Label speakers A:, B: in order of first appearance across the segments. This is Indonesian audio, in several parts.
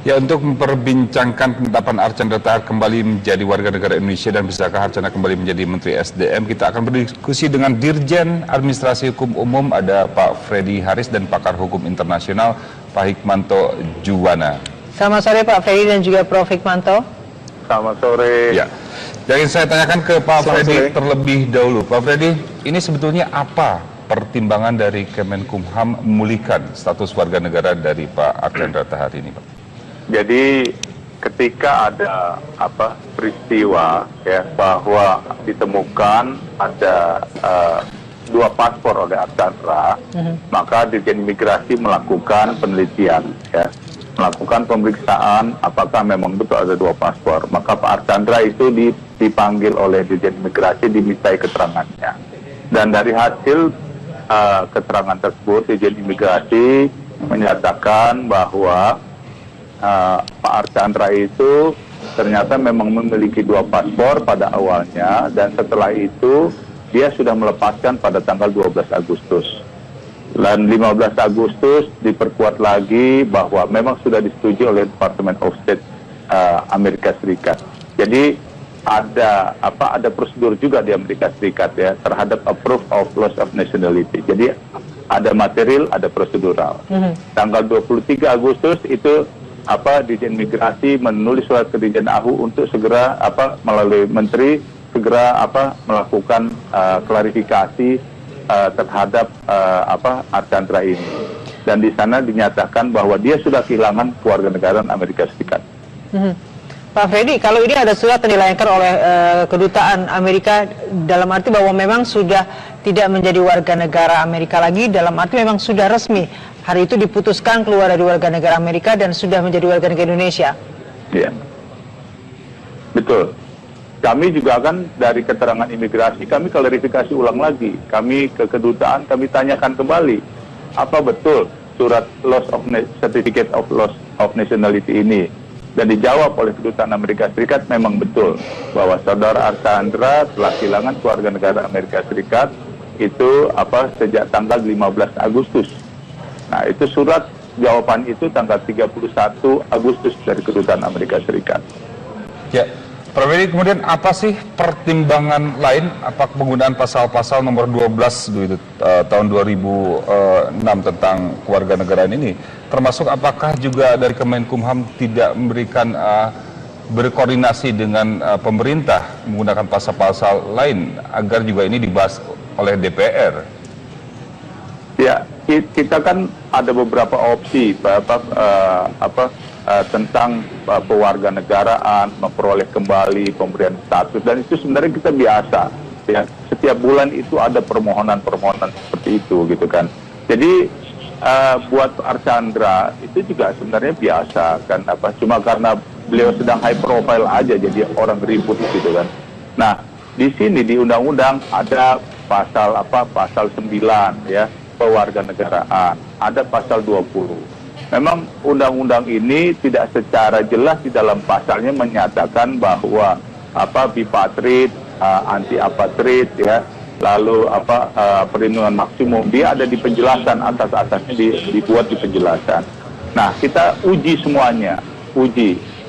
A: Ya, untuk memperbincangkan penetapan Archandra Tahar kembali menjadi warga negara Indonesia dan bisakah Archandra kembali menjadi Menteri SDM, kita akan berdiskusi dengan Dirjen Administrasi Hukum Umum, ada Pak Freddy Haris, dan pakar hukum internasional Pak Hikmanto Juwana.
B: Selamat sore Pak Freddy dan juga Prof. Hikmanto.
C: Selamat sore.
A: Ya, jadi saya tanyakan ke Pak Freddy terlebih dahulu. Pak Freddy, ini sebetulnya apa pertimbangan dari Kemenkumham memulihkan status warga negara dari Pak Archandra Tahar ini, Pak?
C: Jadi ketika ada peristiwa ya bahwa ditemukan ada dua paspor oleh Archandra, maka Dirjen Imigrasi melakukan penelitian ya, melakukan pemeriksaan apakah memang betul ada dua paspor. Maka Pak Archandra itu dipanggil oleh Dirjen Imigrasi, dimintai keterangannya. Dan dari hasil keterangan tersebut, Dirjen Imigrasi menyatakan bahwa Pak Archandra itu ternyata memang memiliki dua paspor pada awalnya, dan setelah itu dia sudah melepaskan pada tanggal 12 Agustus. Dan 15 Agustus diperkuat lagi bahwa memang sudah disetujui oleh Department of State Amerika Serikat. Jadi ada prosedur juga di Amerika Serikat ya terhadap approve of loss of nationality. Jadi ada material, ada prosedural. Tanggal 23 Agustus itu Dirjen Migrasi menulis surat ke Dirjen AHU untuk segera melalui Menteri segera melakukan klarifikasi terhadap Archandra ini. Dan di sana dinyatakan bahwa dia sudah kehilangan kewarganegaraan Amerika Serikat.
B: Pak Freddy, kalau ini ada surat yang dilayangkan oleh kedutaan Amerika dalam arti bahwa memang sudah tidak menjadi warga negara Amerika lagi, dalam arti memang sudah resmi hari itu diputuskan keluar dari warga negara Amerika dan sudah menjadi warga negara Indonesia.
C: Iya, betul. Kami juga kan dari keterangan imigrasi, kami klarifikasi ulang lagi. Kami ke kedutaan, kami tanyakan kembali, apa betul surat Certificate of Loss of Nationality ini? Dan dijawab oleh kedutaan Amerika Serikat memang betul bahwa saudara Archandra telah kehilangan kewarganegaraan Amerika Serikat itu sejak tanggal 15 Agustus. Nah, itu surat jawaban itu tanggal 31 Agustus dari kedutaan Amerika Serikat.
A: Ya, Prof. Freddy, kemudian apa sih pertimbangan lain, apa penggunaan pasal-pasal nomor 12 tahun 2006 tentang kewarganegaraan ini? Termasuk apakah juga dari Kemenkumham tidak memberikan berkoordinasi dengan pemerintah menggunakan pasal-pasal lain agar juga ini dibahas oleh DPR?
C: Ya, kita kan ada beberapa opsi tentang pewarganegaraan, memperoleh kembali pemberian status, dan itu sebenarnya kita biasa ya, setiap bulan itu ada permohonan-permohonan seperti itu gitu kan. Jadi buat Archandra itu juga sebenarnya biasa kan, cuma karena beliau sedang high profile aja jadi orang ribut gitu kan. Nah, di sini di undang-undang ada pasal 9 ya, pewarganegaraan, ada pasal 20. Memang undang-undang ini tidak secara jelas di dalam pasalnya menyatakan bahwa bipatrid, anti apatrid ya, lalu perlindungan maksimum, dia ada di penjelasan, atas-atasnya dibuat di penjelasan. Nah, kita uji semuanya,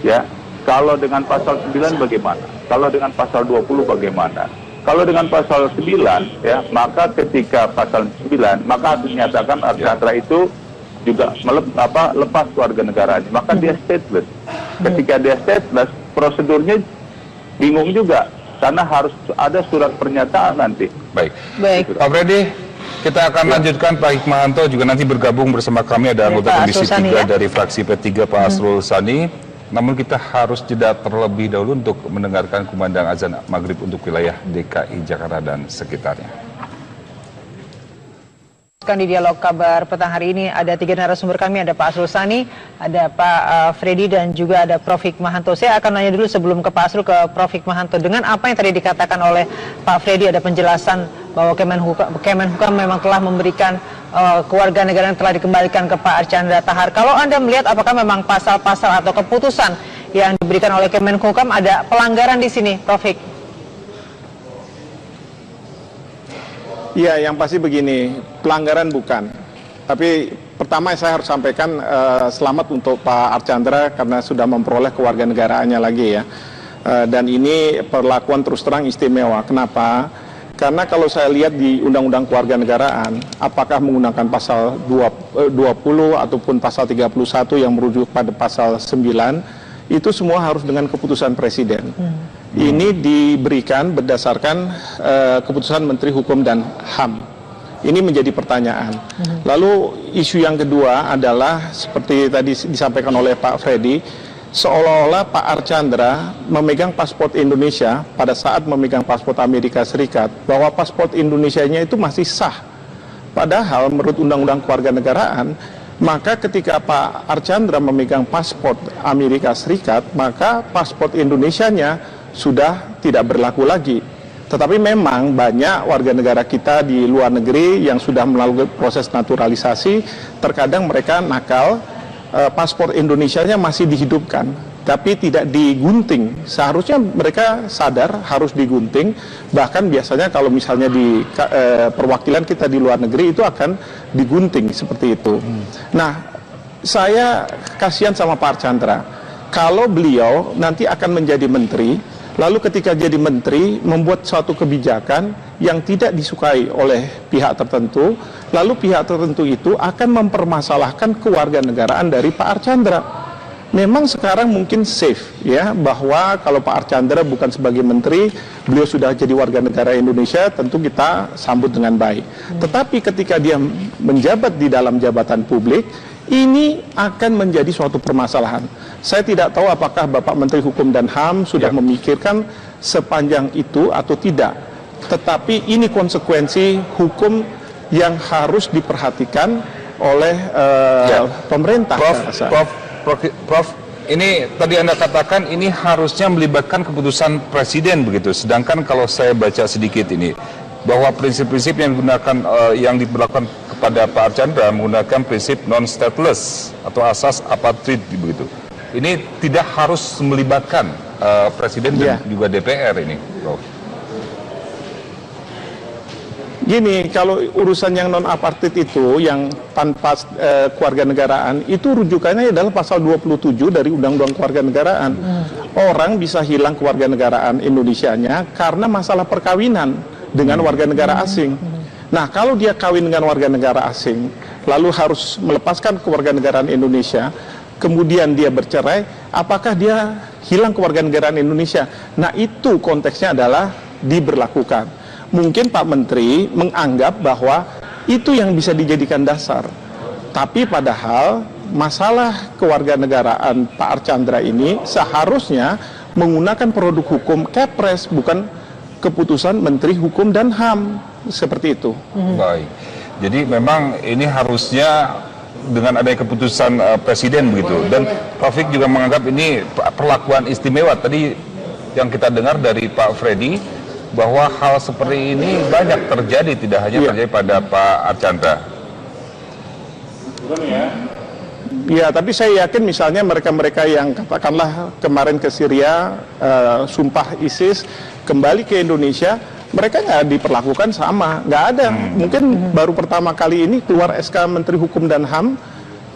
C: ya. Kalau dengan pasal 9 bagaimana? Kalau dengan pasal 20 bagaimana? Kalau dengan pasal 9 ya, maka ketika pasal 9 maka harus dinyatakan Archandra itu juga lepas kewarganegaraannya, maka dia stateless. Ketika dia stateless, prosedurnya bingung juga karena harus ada surat pernyataan nanti.
A: Baik. Pak Freddy, kita akan lanjutkan. Pak Hikmanto juga nanti bergabung bersama kami, ada anggota Komisi 3 dari fraksi P3 Pak Asrul Sani. Namun kita harus jeda terlebih dahulu untuk mendengarkan kumandang azan maghrib untuk wilayah DKI Jakarta dan sekitarnya.
B: Di dialog kabar petang hari ini ada 3 narasumber kami, ada Pak Asrul Sani, ada Pak Freddy, dan juga ada Prof. Hikmanto. Saya akan nanya dulu sebelum ke Pak Asrul, ke Prof. Hikmanto. Dengan apa yang tadi dikatakan oleh Pak Freddy, ada penjelasan bahwa Kemenkumham memang telah memberikan kewarganegaraan telah dikembalikan ke Pak Archandra Tahar. Kalau Anda melihat apakah memang pasal-pasal atau keputusan yang diberikan oleh Kemenkumham ada pelanggaran di sini, Prof. Hik?
D: Iya, yang pasti begini, pelanggaran bukan. Tapi Pertama saya harus sampaikan selamat untuk Pak Archandra karena sudah memperoleh kewarganegaraannya lagi ya. Dan ini perlakuan terus terang istimewa. Kenapa? Karena kalau saya lihat di Undang-Undang Kewarganegaraan, apakah menggunakan pasal 20 ataupun pasal 31 yang merujuk pada pasal 9, itu semua harus dengan keputusan Presiden. Ini diberikan berdasarkan keputusan Menteri Hukum dan HAM. Ini menjadi pertanyaan. Lalu isu yang kedua adalah seperti tadi disampaikan oleh Pak Freddy, seolah-olah Pak Archandra memegang paspor Indonesia pada saat memegang paspor Amerika Serikat, bahwa paspor Indonesianya itu masih sah. Padahal menurut Undang-Undang Kewarganegaraan, maka ketika Pak Archandra memegang paspor Amerika Serikat, maka paspor Indonesianya sudah tidak berlaku lagi. Tetapi memang banyak warga negara kita di luar negeri yang sudah melalui proses naturalisasi, terkadang mereka nakal, paspor Indonesianya masih dihidupkan, tapi tidak digunting. Seharusnya mereka sadar harus digunting, bahkan biasanya kalau misalnya di perwakilan kita di luar negeri itu akan digunting seperti itu. Nah, saya kasihan sama Pak Archandra, kalau beliau nanti akan menjadi menteri, lalu ketika jadi menteri membuat suatu kebijakan yang tidak disukai oleh pihak tertentu, lalu pihak tertentu itu akan mempermasalahkan kewarganegaraan dari Pak Archandra. Memang sekarang mungkin safe ya, bahwa kalau Pak Archandra bukan sebagai menteri, beliau sudah jadi warga negara Indonesia, tentu kita sambut dengan baik. Tetapi ketika dia menjabat di dalam jabatan publik, ini akan menjadi suatu permasalahan. Saya tidak tahu apakah Bapak Menteri Hukum dan HAM sudah memikirkan sepanjang itu atau tidak. Tetapi ini konsekuensi hukum yang harus diperhatikan oleh pemerintah.
A: Prof, ini tadi Anda katakan ini harusnya melibatkan keputusan Presiden begitu. Sedangkan kalau saya baca sedikit ini, bahwa prinsip-prinsip yang digunakan yang diberlakukan kepada Pak Archandra menggunakan prinsip non-stateless atau asas apatrid begitu. Ini tidak harus melibatkan Presiden dan juga DPR ini, Prof.
D: Gini, kalau urusan yang non-apartheid itu, yang tanpa kewarganegaraan, itu rujukannya adalah pasal 27 dari Undang-Undang Kewarganegaraan. Orang bisa hilang kewarganegaraan Indonesianya karena masalah perkawinan dengan warga negara asing. Nah, kalau dia kawin dengan warga negara asing, lalu harus melepaskan kewarganegaraan Indonesia, kemudian dia bercerai, apakah dia hilang kewarganegaraan Indonesia? Nah, itu konteksnya adalah diberlakukan. Mungkin Pak Menteri menganggap bahwa itu yang bisa dijadikan dasar. Tapi padahal masalah kewarganegaraan Pak Archandra ini seharusnya menggunakan produk hukum Kepres, bukan keputusan Menteri Hukum dan HAM. Seperti itu.
A: Baik. Jadi memang ini harusnya dengan adanya keputusan Presiden begitu. Dan Taufik juga menganggap ini perlakuan istimewa. Tadi yang kita dengar dari Pak Freddy, bahwa hal seperti ini banyak terjadi, tidak hanya terjadi pada Pak Archandra.
D: Ya, tapi saya yakin misalnya mereka-mereka yang katakanlah kemarin ke Syria, sumpah ISIS, kembali ke Indonesia, mereka nggak diperlakukan sama, nggak ada. Mungkin baru pertama kali ini keluar SK Menteri Hukum dan HAM,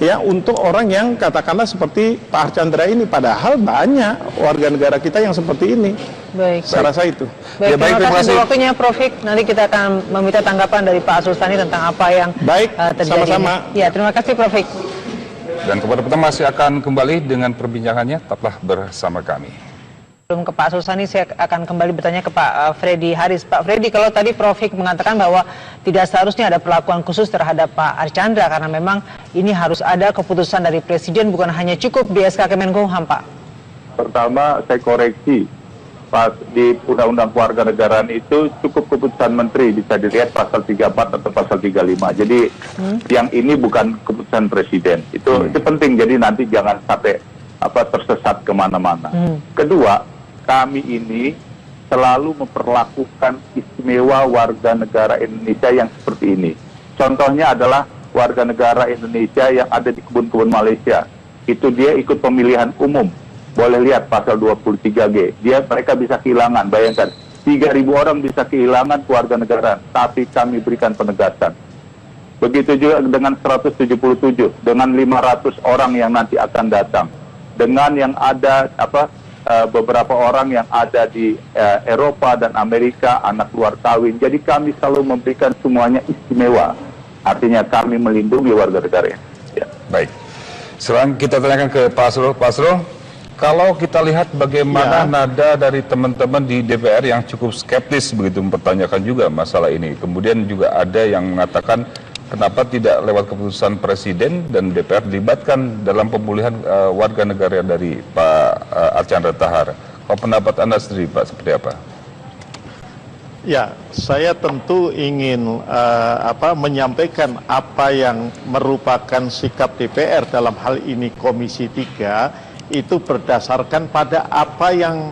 D: ya, untuk orang yang katakanlah seperti Pak Archandra ini, padahal banyak warga negara kita yang seperti ini.
B: Baik.
D: Saya rasa itu.
B: Baik, terima kasih untuk waktunya, Prof. Nanti kita akan meminta tanggapan dari Pak Arsul Sani tentang apa yang terjadi.
D: Sama-sama.
B: Ya, terima kasih, Prof.
A: Dan kepada kita masih akan kembali dengan perbincangannya, tetaplah bersama kami.
B: Sebelum ke Pak Arsul Sani, saya akan kembali bertanya ke Pak Freddy Haris. Pak Freddy, kalau tadi Prof. mengatakan bahwa tidak seharusnya ada perlakuan khusus terhadap Pak Archandra, karena memang ini harus ada keputusan dari Presiden, bukan hanya cukup di SK Kemenkumham, Pak.
C: Pertama, saya koreksi. Pas di Undang-Undang Kewarganegaraan itu cukup keputusan Menteri, bisa dilihat pasal 34 atau pasal 35. Jadi yang ini bukan keputusan Presiden. Itu penting, jadi nanti jangan sampai tersesat kemana-mana. Kedua, kami ini selalu memperlakukan istimewa warga negara Indonesia yang seperti ini. Contohnya adalah warga negara Indonesia yang ada di kebun-kebun Malaysia. Itu dia ikut pemilihan umum. Boleh lihat pasal 23G. Mereka bisa kehilangan, bayangkan. 3.000 orang bisa kehilangan kewarganegaraan, tapi kami berikan penegasan. Begitu juga dengan 177, dengan 500 orang yang nanti akan datang, dengan yang ada beberapa orang yang ada di Eropa dan Amerika, anak luar kawin. Jadi kami selalu memberikan semuanya istimewa. Artinya kami melindungi warga negara ini. Ya.
A: Baik. Sekarang kita tanyakan ke Pak Asrul. Pak Asrul, kalau kita lihat bagaimana nada dari teman-teman di DPR yang cukup skeptis begitu mempertanyakan juga masalah ini. Kemudian juga ada yang mengatakan kenapa tidak lewat keputusan Presiden dan DPR dilibatkan dalam pemulihan warga negara dari Pak Archandra Thakar. Kalau pendapat Anda sendiri, Pak, seperti apa?
E: Ya, saya tentu ingin menyampaikan apa yang merupakan sikap DPR dalam hal ini Komisi 3 itu berdasarkan pada apa yang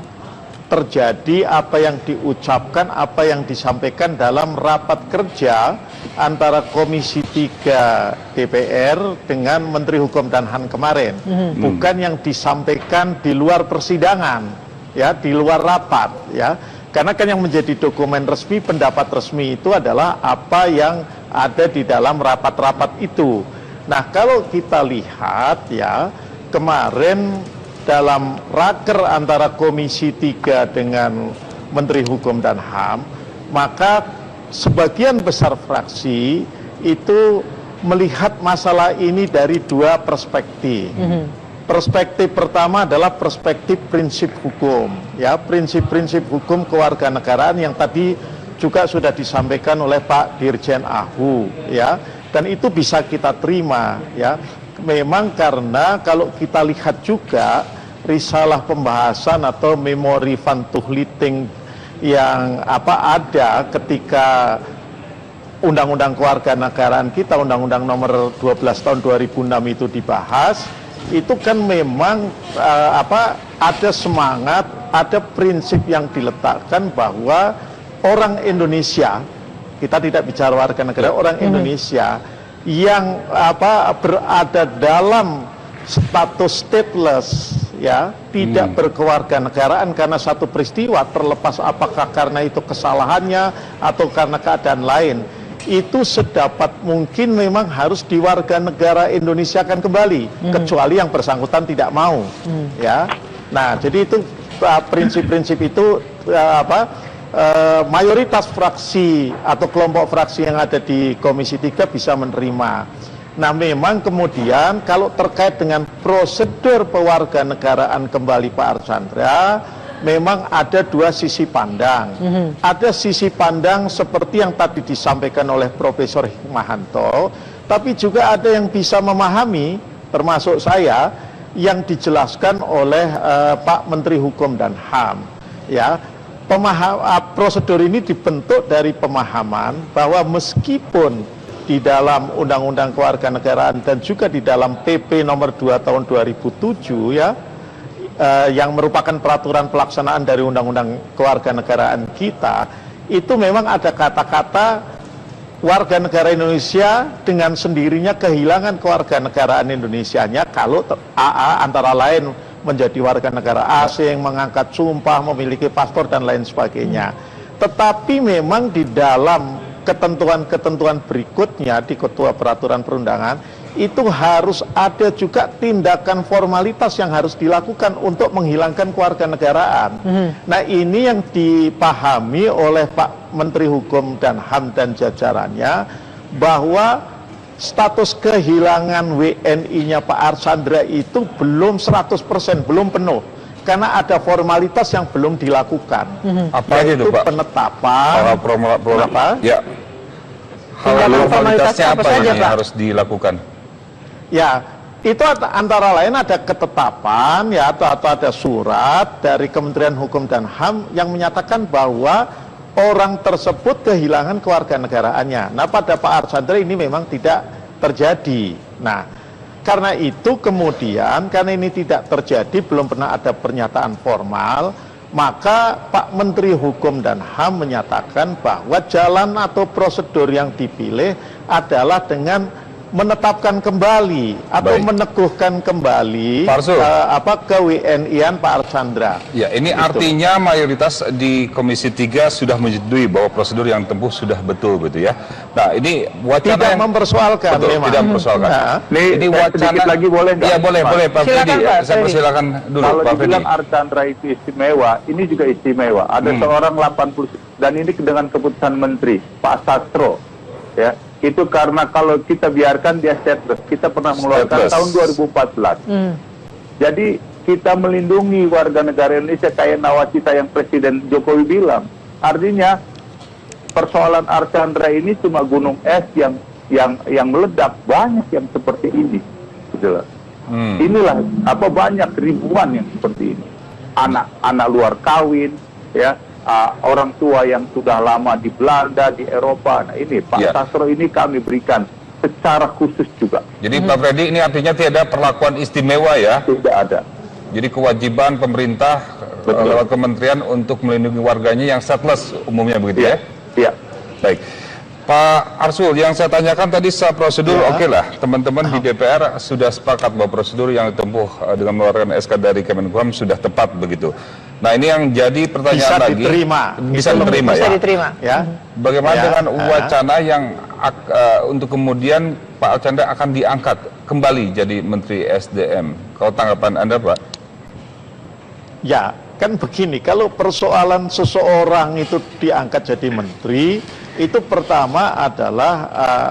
E: terjadi, apa yang diucapkan, apa yang disampaikan dalam rapat kerja antara Komisi 3 DPR dengan Menteri Hukum dan HAM kemarin. Bukan yang disampaikan di luar persidangan, ya, di luar rapat, ya. Karena kan yang menjadi dokumen resmi, pendapat resmi itu adalah apa yang ada di dalam rapat-rapat itu. Nah, kalau kita lihat ya, kemarin dalam raker antara Komisi 3 dengan Menteri Hukum dan HAM, maka sebagian besar fraksi itu melihat masalah ini dari dua perspektif. Perspektif pertama adalah perspektif prinsip hukum, ya, prinsip-prinsip hukum kewarganegaraan yang tadi juga sudah disampaikan oleh Pak Dirjen Ahu, ya, dan itu bisa kita terima, ya. Memang karena kalau kita lihat juga risalah pembahasan atau memori van Tuhliting yang ada ketika Undang-Undang Kewarganegaraan kita, Undang-Undang Nomor 12 Tahun 2006 itu dibahas. Itu kan memang ada semangat, ada prinsip yang diletakkan bahwa orang Indonesia, kita tidak bicara warga negara, orang Indonesia yang berada dalam status stateless, ya, tidak berkewarganegaraan karena satu peristiwa, terlepas apakah karena itu kesalahannya atau karena keadaan lain, itu sedapat mungkin memang harus diwarganegara Indonesia kan kembali, kecuali yang bersangkutan tidak mau, ya. Nah, jadi itu prinsip-prinsip itu mayoritas fraksi atau kelompok fraksi yang ada di Komisi 3 bisa menerima. Nah, memang kemudian kalau terkait dengan prosedur pewarganegaraan kembali Pak Archandra, memang ada dua sisi pandang. Ada sisi pandang seperti yang tadi disampaikan oleh Profesor Hikmahanto, tapi juga ada yang bisa memahami, termasuk saya, yang dijelaskan oleh Pak Menteri Hukum dan HAM. Ya, prosedur ini dibentuk dari pemahaman bahwa meskipun di dalam Undang-Undang Kewarganegaraan dan juga di dalam PP Nomor 2 Tahun 2007, ya, yang merupakan peraturan pelaksanaan dari Undang-Undang Kewarganegaraan kita, itu memang ada kata-kata warga negara Indonesia dengan sendirinya kehilangan kewarganegaraan Indonesianya kalau AA antara lain menjadi warga negara asing, mengangkat sumpah, memiliki paspor dan lain sebagainya. Tetapi memang di dalam ketentuan-ketentuan berikutnya di ketua peraturan perundangan itu harus ada juga tindakan formalitas yang harus dilakukan untuk menghilangkan kewarganegaraan. Nah, ini yang dipahami oleh Pak Menteri Hukum dan HAM dan jajarannya, bahwa status kehilangan WNI-nya Pak Archandra itu belum 100%, belum penuh. Karena ada formalitas yang belum dilakukan.
A: Apa aja itu, Pak?
E: Penetapan.
A: Ya. Formalitasnya apa saja, yang harus dilakukan?
E: Ya, itu antara lain ada ketetapan, ya, atau ada surat dari Kementerian Hukum dan HAM yang menyatakan bahwa orang tersebut kehilangan kewarganegaraannya. Nah, pada Pak Archandra ini memang tidak terjadi. Nah, karena itu kemudian, karena ini tidak terjadi, belum pernah ada pernyataan formal, maka Pak Menteri Hukum dan HAM menyatakan bahwa jalan atau prosedur yang dipilih adalah dengan menetapkan kembali atau
A: Baik.
E: meneguhkan kembali
A: Pak Arsul.
E: ke-WNI-an Pak Archandra.
A: Ya, ini
E: Gitu.
A: artinya mayoritas di Komisi 3 sudah menyetujui bahwa prosedur yang ditempuh sudah betul gitu ya. Nah, ini wacana
E: Tidak
A: yang
E: mempersoalkan
A: betul,
E: memang.
A: tidak mempersoalkan.
E: Nah,
A: ini wacana
C: sedikit lagi boleh nggak?
A: Iya, boleh,
C: Pak?
A: boleh Pak
B: Silakan,
A: Freddy.
B: Pak
A: Saya
B: Freddy.
A: persilakan dulu
C: Kalau
A: Pak Freddy.
C: dibilang Archandra itu istimewa, ini juga istimewa. Ada seorang 80, dan ini dengan keputusan Menteri, Pak Sastro, ya. Itu karena kalau kita biarkan dia stateless. Kita pernah mengeluarkan
A: Stateless.
C: tahun 2014. Jadi kita melindungi warga negara Indonesia kayak nawacita yang Presiden Jokowi bilang. Artinya persoalan Archandra ini cuma gunung es yang meledak, banyak yang seperti ini. Gitu loh. Inilah apa banyak ribuan yang seperti ini. Anak luar kawin, ya. Orang tua yang sudah lama di Belanda, di Eropa. Nah ini Pak
A: Ya.
C: Sastro ini kami berikan secara khusus juga.
A: Jadi Pak Freddy, ini artinya tidak ada perlakuan istimewa ya.
C: Tidak ada.
A: Jadi kewajiban pemerintah
C: Betul.
A: lewat kementerian untuk melindungi warganya yang stateless umumnya begitu ya.
C: Iya.
A: Baik. Pak Arsul, yang saya tanyakan tadi secara prosedur
E: Ya.
A: oke lah. Teman-teman di DPR sudah sepakat bahwa prosedur yang ditempuh dengan mengeluarkan SK dari Kemenkumham sudah tepat begitu. Nah, ini yang jadi pertanyaan
E: Bisa
A: lagi.
E: diterima.
A: Bisa diterima
B: Bisa
A: ya.
B: diterima.
E: Ya.
A: Bagaimana
E: Ya,
A: dengan wacana yang untuk kemudian Pak Archandra akan diangkat kembali jadi Menteri SDM? Kalau tanggapan Anda, Pak?
E: Ya, kan begini, kalau persoalan seseorang itu diangkat jadi menteri, itu pertama adalah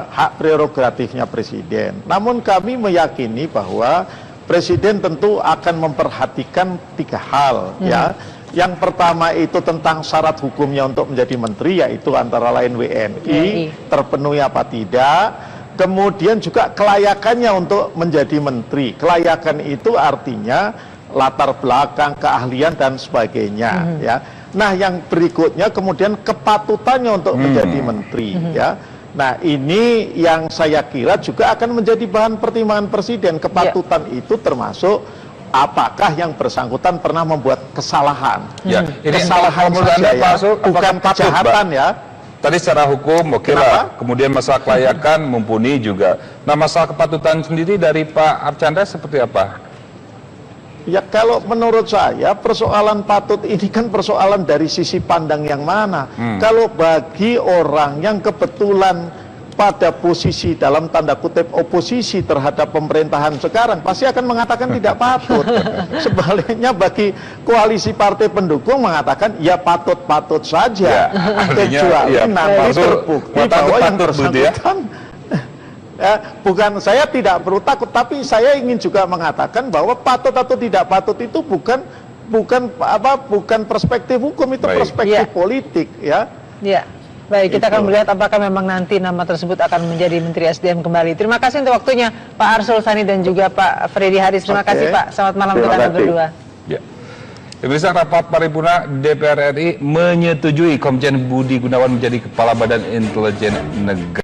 E: hak prerogatifnya presiden. Namun kami meyakini bahwa presiden tentu akan memperhatikan 3 hal, ya. Yang pertama itu tentang syarat hukumnya untuk menjadi menteri, yaitu antara lain WNI, terpenuhi apa tidak. Kemudian juga kelayakannya untuk menjadi menteri. Kelayakan itu artinya latar belakang, keahlian dan sebagainya, ya. Nah, yang berikutnya kemudian kepatutannya untuk menjadi menteri, ya. Nah, ini yang saya kira juga akan menjadi bahan pertimbangan presiden. Kepatutan itu termasuk apakah yang bersangkutan pernah membuat kesalahan.
A: Ya, ini
E: Kesalahan
A: menurut Anda,
E: saja
A: Pak
E: ya,
A: Arsul,
E: bukan
A: apakah patut,
E: kejahatan
A: Pak?
E: ya.
A: Tadi secara hukum oke
E: Kenapa?
A: lah, kemudian masalah kelayakan mumpuni juga. Nah, masalah kepatutan sendiri dari Pak Archandra seperti apa?
E: Ya, kalau menurut saya persoalan patut ini kan persoalan dari sisi pandang yang mana. Kalau bagi orang yang kebetulan pada posisi dalam tanda kutip oposisi terhadap pemerintahan sekarang, pasti akan mengatakan tidak patut. Sebaliknya bagi koalisi partai pendukung mengatakan ya patut-patut saja.
A: Ya, artinya,
E: Kecuali
A: ya,
E: nanti
A: maksud,
E: terbukti
A: patut-
E: bahwa yang
A: patut begitu ya?
E: bersangkutan bukan, saya tidak perlu takut, tapi saya ingin juga mengatakan bahwa patut atau tidak patut itu bukan perspektif hukum, itu
A: Baik.
E: perspektif
B: Ya.
E: politik, ya.
B: Ya, baik, kita akan
E: Itu.
B: melihat apakah memang nanti nama tersebut akan menjadi Menteri SDM kembali. Terima kasih untuk waktunya Pak Arsul Sani dan juga Pak Freddy Haris. Terima
E: Oke.
B: kasih Pak, selamat malam
C: Terima
B: untuk Anda
C: kasih.
B: berdua.
A: Ya. Pemirsa, rapat paripurna DPR RI menyetujui Komjen Budi Gunawan menjadi Kepala Badan Intelijen Negara.